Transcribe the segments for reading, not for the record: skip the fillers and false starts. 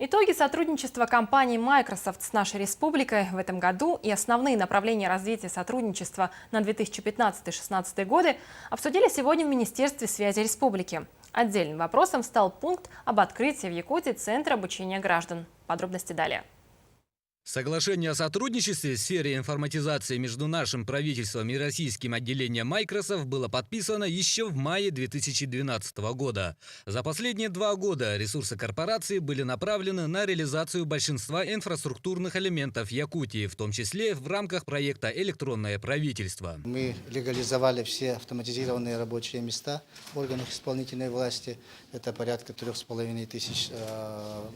Итоги сотрудничества компании Microsoft с нашей республикой в этом году и основные направления развития сотрудничества на 2015-2016 годы обсудили сегодня в Министерстве связи республики. Отдельным вопросом стал пункт об открытии в Якутии Центра обучения граждан. Подробности далее. Соглашение о сотрудничестве в сфере информатизации между нашим правительством и российским отделением Microsoft было подписано еще в мае 2012 года. За последние 2 года ресурсы корпорации были направлены на реализацию большинства инфраструктурных элементов Якутии, в том числе в рамках проекта «Электронное правительство». Мы легализовали все автоматизированные рабочие места в органах исполнительной власти. Это порядка 3500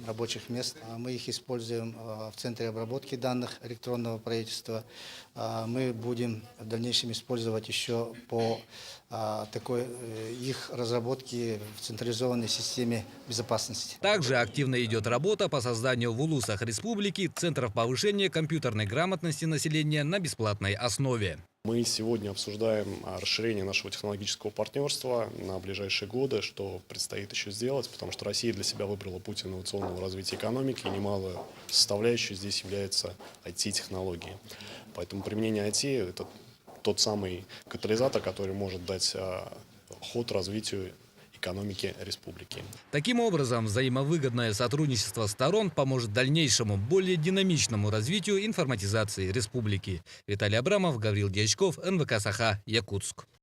рабочих мест. Мы их используем в Центре обработки данных электронного правительства. Мы будем в дальнейшем использовать еще по такой их разработке в централизованной системе безопасности. Также активно идет работа по созданию в улусах республики центров повышения компьютерной грамотности населения на бесплатной основе. Мы сегодня обсуждаем расширение нашего технологического партнерства на ближайшие годы, что предстоит еще сделать, потому что Россия для себя выбрала путь инновационного развития экономики, и немалой составляющей здесь является IT-технологии. Поэтому применение IT – это тот самый катализатор, который может дать ход развитию экономики республики. Таким образом, взаимовыгодное сотрудничество сторон поможет дальнейшему, более динамичному развитию информатизации республики. Виталий Абрамов, Гаврил Дьячков, НВК Саха, Якутск.